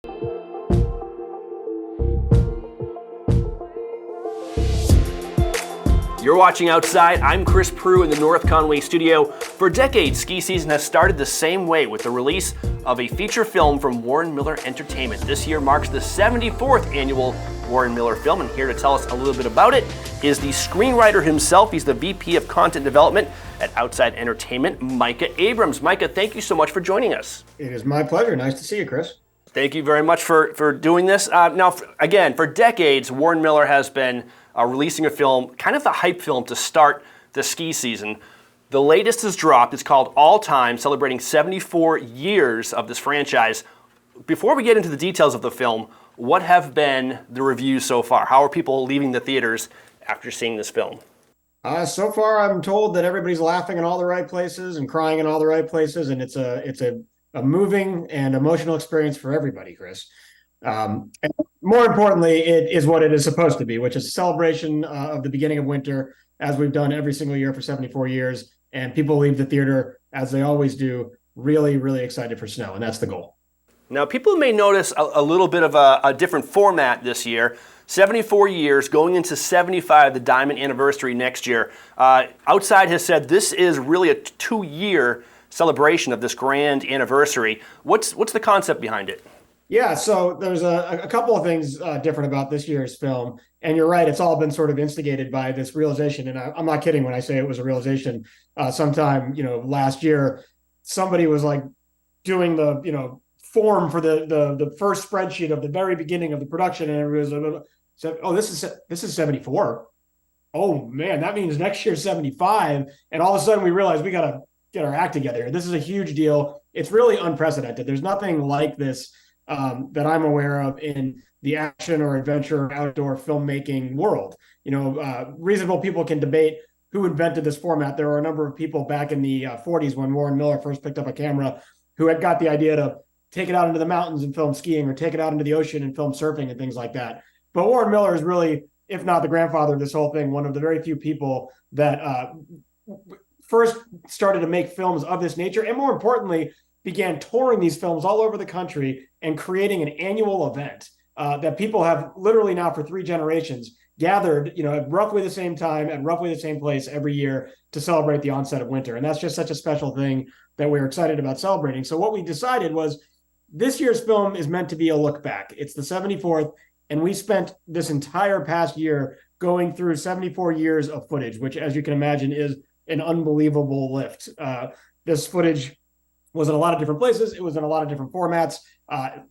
You're watching Outside. I'm Chris Proulx in the North Conway studio. For decades, ski season has started the same way with the release of a feature film from Warren Miller Entertainment. This year marks the 74th annual Warren Miller film, and here to tell us a little bit about it is the screenwriter himself. He's the VP of Content Development at Outside Entertainment, Micah Abrams. Micah, thank you so much for joining us. It is my pleasure. Nice to see you, Chris. Thank you very much for doing this. Now, again, for decades, Warren Miller has been releasing a film, kind of the hype film to start the ski season. The latest has dropped. It's called All Time, celebrating 74 years of this franchise. Before we get into the details of the film, what have been the reviews so far? How are people leaving the theaters after seeing this film? So far, I'm told that everybody's laughing in all the right places and crying in all the right places, and it's a moving and emotional experience for everybody, Chris. And more importantly, it is what it is supposed to be, which is a celebration of the beginning of winter, as we've done every single year for 74 years. And people leave the theater, as they always do, really, really excited for snow. And that's the goal. Now, people may notice a little bit of a different format this year. 74 years, going into 75, the Diamond anniversary next year. Outside has said this is really a 2-year celebration of this grand anniversary. What's the concept behind it? Yeah, so there's a couple of things different about this year's film. And you're right, it's all been sort of instigated by this realization. And I'm not kidding when I say it was a realization. Sometime, last year, somebody was like doing the, form for the first spreadsheet of the very beginning of the production. And everybody was like, oh, this is 74. Oh, man, that means next year's 75. And all of a sudden we realized we got to get our act together. This is a huge deal. It's really unprecedented. There's nothing like this that I'm aware of in the action or adventure or outdoor filmmaking world. Reasonable people can debate who invented this format. There were a number of people back in the 40s when Warren Miller first picked up a camera who had got the idea to take it out into the mountains and film skiing, or take it out into the ocean and film surfing and things like that. But Warren Miller is really, if not the grandfather of this whole thing, one of the very few people that first started to make films of this nature, and more importantly, began touring these films all over the country and creating an annual event that people have literally now for 3 generations gathered, at roughly the same time and roughly the same place every year to celebrate the onset of winter. And that's just such a special thing that we're excited about celebrating. So what we decided was this year's film is meant to be a look back. It's the 74th, and we spent this entire past year going through 74 years of footage, which, as you can imagine, is an unbelievable lift. This footage was in a lot of different places. It was in a lot of different formats.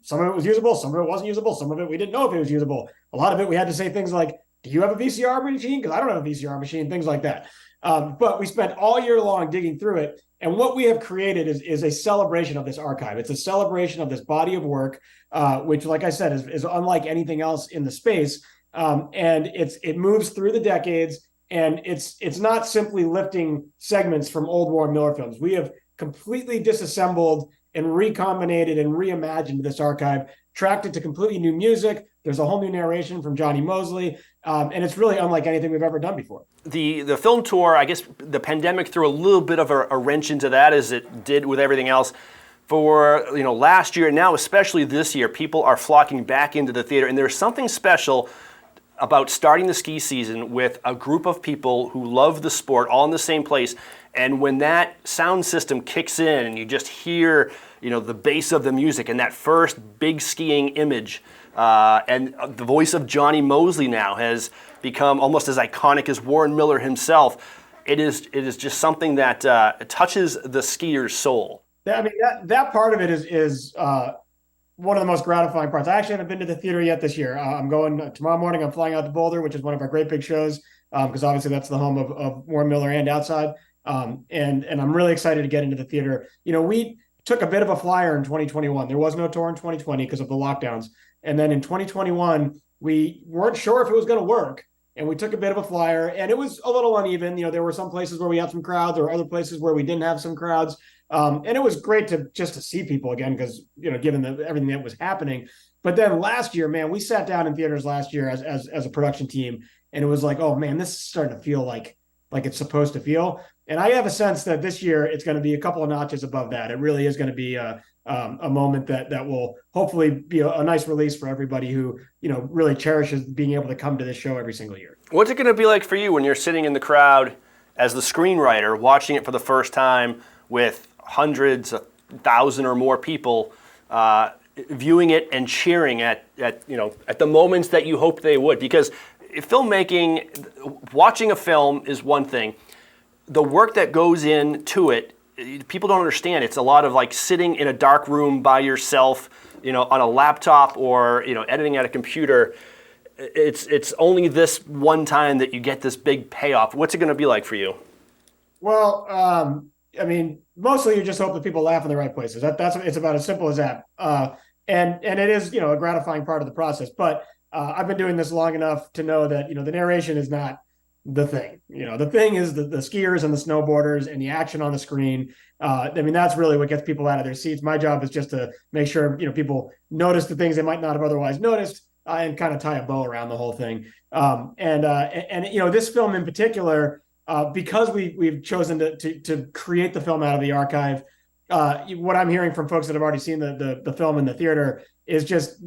Some of it was usable. Some of it wasn't usable. Some of it we didn't know if it was usable. A lot of it we had to say things like, do you have a VCR machine? Because I don't have a VCR machine, things like that. But we spent all year long digging through it. And what we have created is a celebration of this archive. It's a celebration of this body of work, which, like I said, is unlike anything else in the space. And it moves through the decades. And it's not simply lifting segments from old Warren Miller films. We have completely disassembled and recombinated and reimagined this archive, tracked it to completely new music. There's a whole new narration from Johnny Mosley, and it's really unlike anything we've ever done before. The film tour, I guess the pandemic threw a little bit of a wrench into that, as it did with everything else. For last year, now especially this year, people are flocking back into the theater, and there's something special about starting the ski season with a group of people who love the sport all in the same place. And when that sound system kicks in and you just hear, the bass of the music and that first big skiing image, and the voice of Johnny Mosley now has become almost as iconic as Warren Miller himself. It is just something that touches the skier's soul. I mean, that part of it is one of the most gratifying parts. I actually haven't been to the theater yet this year. I'm going tomorrow morning. I'm flying out to Boulder, which is one of our great big shows, because obviously that's the home of Warren Miller and Outside. And I'm really excited to get into the theater. We took a bit of a flyer in 2021. There was no tour in 2020 because of the lockdowns. And then in 2021, we weren't sure if it was going to work. And we took a bit of a flyer, and it was a little uneven. There were some places where we had some crowds, or other places where we didn't have some crowds. And it was great to see people again, because, given everything that was happening. But then last year, man, we sat down in theaters last year as a production team, and it was like, oh man, this is starting to feel like it's supposed to feel. And I have a sense that this year it's going to be a couple of notches above that. It really is going to be a moment that will hopefully be a nice release for everybody who, really cherishes being able to come to this show every single year. What's it going to be like for you when you're sitting in the crowd as the screenwriter, watching it for the first time with hundreds, 1,000 or more people viewing it and cheering at the moments that you hoped they would? Because filmmaking, watching a film is one thing. The work that goes into it, people don't understand. It's a lot of like sitting in a dark room by yourself, on a laptop or, editing at a computer. It's only this one time that you get this big payoff. What's it going to be like for you? Well, mostly you just hope that people laugh in the right places. It's about as simple as that. And it is, a gratifying part of the process. But I've been doing this long enough to know that, the narration is not the thing. The thing is the skiers and the snowboarders and the action on the screen. That's really what gets people out of their seats. My job is just to make sure, people notice the things they might not have otherwise noticed, and kind of tie a bow around the whole thing. This film in particular, because we've chosen to create the film out of the archive, what I'm hearing from folks that have already seen the film in the theater is just,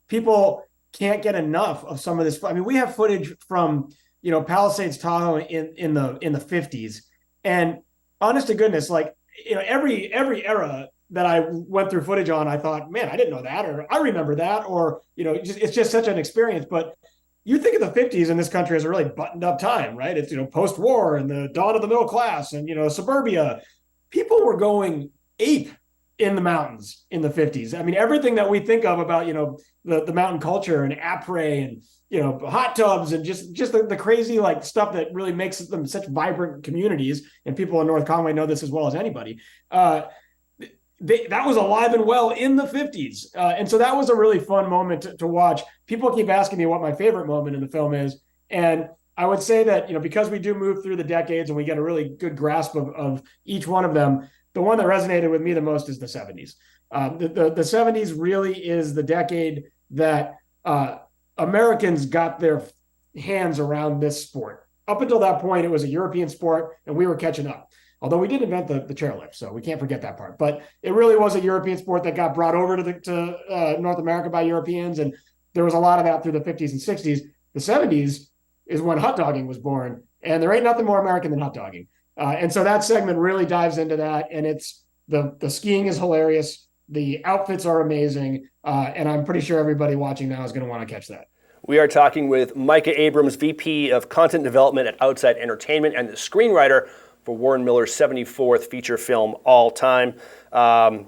people can't get enough of some of this. I mean, we have footage from, Palisades, Tahoe in the 50s. And honest to goodness, like, every era that I went through footage on, I thought, man, I didn't know that, or I remember that, or, it's just such an experience. But you think of the 50s in this country as a really buttoned up time, right? It's, post-war and the dawn of the middle class and, suburbia. People were going ape in the mountains in the 50s. I mean, everything that we think of about, the mountain culture and après and, hot tubs and just the crazy like stuff that really makes them such vibrant communities. And people in North Conway know this as well as anybody. That was alive and well in the 50s. And so that was a really fun moment to watch. People keep asking me what my favorite moment in the film is. And I would say that, because we do move through the decades and we get a really good grasp of each one of them, the one that resonated with me the most is the 70s. The 70s really is the decade that Americans got their hands around this sport. Up until that point, it was a European sport and we were catching up. Although we did invent the chairlift, so we can't forget that part. But it really was a European sport that got brought over to North America by Europeans, and there was a lot of that through the 50s and 60s. The 70s is when hot dogging was born, and there ain't nothing more American than hot dogging. And so that segment really dives into that, and it's the skiing is hilarious. The outfits are amazing, and I'm pretty sure everybody watching now is going to want to catch that. We are talking with Micah Abrams, VP of Content Development at Outside Entertainment and the screenwriter for Warren Miller's 74th feature film all time.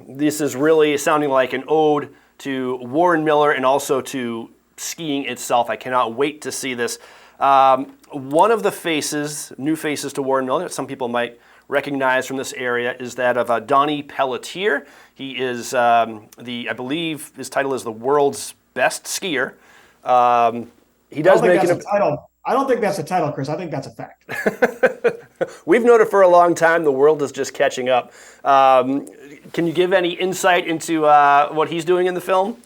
This is really sounding like an ode to Warren Miller and also to skiing itself. I cannot wait to see this. One of the new faces to Warren Miller that some people might recognize from this area is that of Donnie Pelletier. He is I believe his title is the world's best skier. He does make it a title. I don't think that's a title, Chris. I think that's a fact. We've known it for a long time. The world is just catching up. Can you give any insight into what he's doing in the film?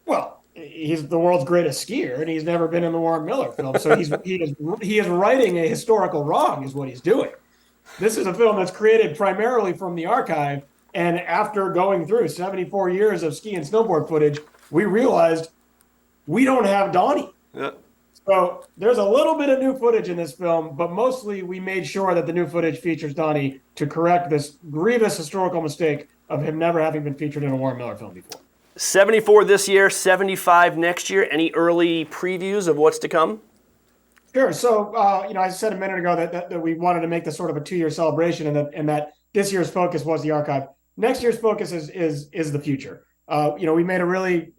Well, he's the world's greatest skier, and he's never been in the Warren Miller film. So he is righting a historical wrong, is what he's doing. This is a film that's created primarily from the archive, and after going through 74 years of ski and snowboard footage, we realized we don't have Donnie. Yeah. So there's a little bit of new footage in this film, but mostly we made sure that the new footage features Donnie to correct this grievous historical mistake of him never having been featured in a Warren Miller film before. 74 this year, 75 next year. Any early previews of what's to come? Sure. So, I said a minute ago that we wanted to make this sort of a 2-year celebration, and that this year's focus was the archive. Next year's focus is the future. We made a really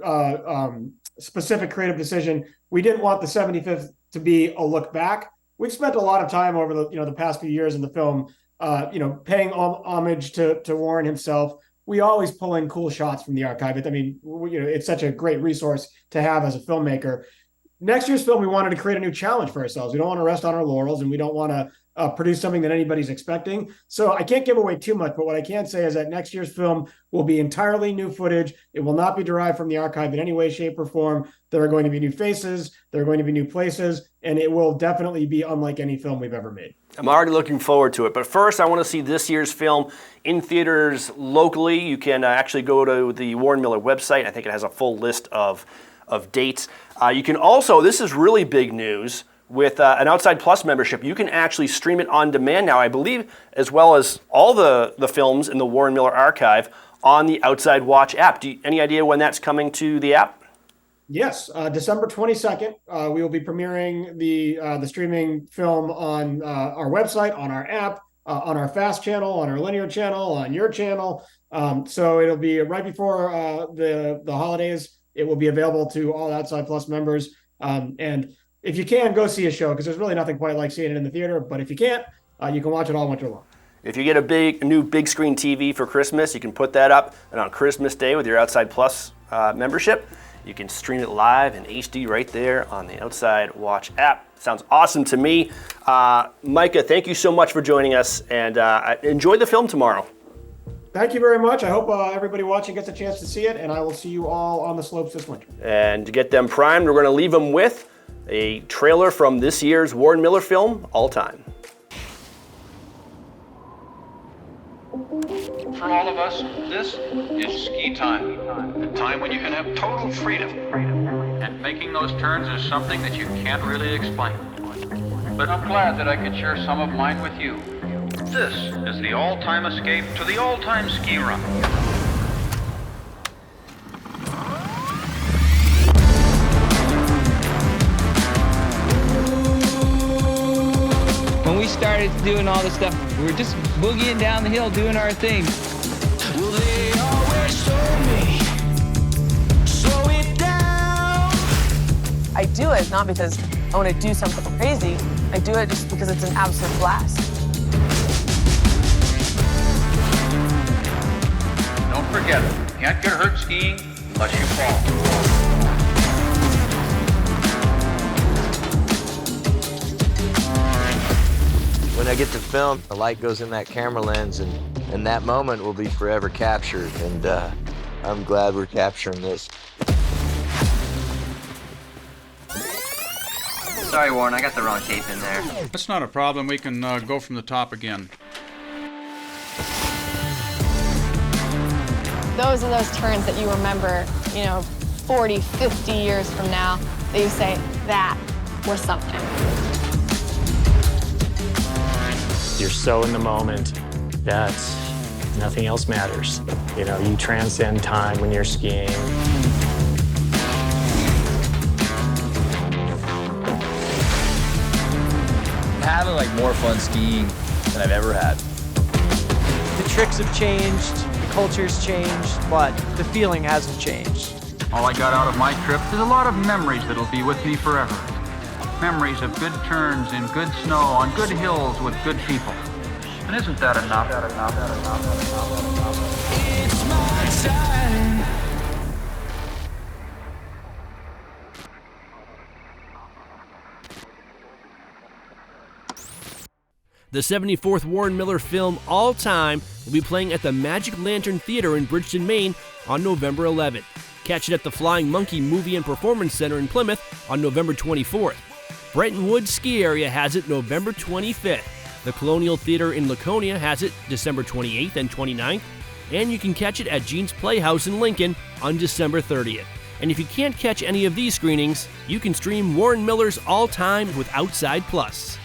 specific creative decision. We didn't want the 75th to be a look back. We've spent a lot of time over the past few years in the film, paying homage to Warren himself. We always pull in cool shots from the archive. It's such a great resource to have as a filmmaker. Next year's film, we wanted to create a new challenge for ourselves. We don't want to rest on our laurels, and we don't want to produce something that anybody's expecting. So I can't give away too much, but what I can say is that next year's film will be entirely new footage. It will not be derived from the archive in any way, shape, or form. There are going to be new faces, there are going to be new places, and it will definitely be unlike any film we've ever made. I'm already looking forward to it. But first, I want to see this year's film in theaters locally. You can actually go to the Warren Miller website. I think it has a full list of dates. You can also, this is really big news, with an Outside Plus membership, you can actually stream it on demand now, I believe, as well as all the films in the Warren Miller archive on the Outside Watch app. Any idea when that's coming to the app? Yes, December 22nd, we will be premiering the streaming film on our website, on our app, on our FAST channel, on our linear channel, on your channel. So it'll be right before the holidays. It will be available to all Outside Plus members. And if you can, go see a show, because there's really nothing quite like seeing it in the theater. But if you can't, you can watch it all winter long. If you get a new big screen TV for Christmas, you can put that up, and on Christmas Day with your Outside Plus membership, you can stream it live in HD right there on the Outside Watch app. Sounds awesome to me. Micah, thank you so much for joining us, and enjoy the film tomorrow. Thank you very much. I hope everybody watching gets a chance to see it, and I will see you all on the slopes this winter. And to get them primed, we're going to leave them with a trailer from this year's Warren Miller film, All Time. For all of us, this is ski time. A time when you can have total freedom. And making those turns is something that you can't really explain. But I'm glad that I could share some of mine with you. This is the all-time escape to the all-time ski run. When we started doing all this stuff, we were just boogieing down the hill, doing our thing. Well, they always told me, slow it down. I do it not because I want to do something crazy. I do it just because it's an absolute blast. Don't forget, you can't get hurt skiing unless you fall. When I get to film, the light goes in that camera lens, and that moment will be forever captured, and I'm glad we're capturing this. Sorry, Warren, I got the wrong tape in there. That's not a problem. We can go from the top again. Those are those turns that you remember, 40, 50 years from now, that you say, that was something. You're so in the moment that nothing else matters. You transcend time when you're skiing. I'm having more fun skiing than I've ever had. The tricks have changed, the culture's changed, but the feeling hasn't changed. All I got out of my trip is a lot of memories that'll be with me forever. Memories of good turns in good snow on good hills with good people. And isn't that enough? It's my time. The 74th Warren Miller film, All Time, will be playing at the Magic Lantern Theater in Bridgeton, Maine on November 11th. Catch it at the Flying Monkey Movie and Performance Center in Plymouth on November 24th. Bretton Woods Ski Area has it November 25th. The Colonial Theater in Laconia has it December 28th and 29th. And you can catch it at Jean's Playhouse in Lincoln on December 30th. And if you can't catch any of these screenings, you can stream Warren Miller's All Time with Outside Plus.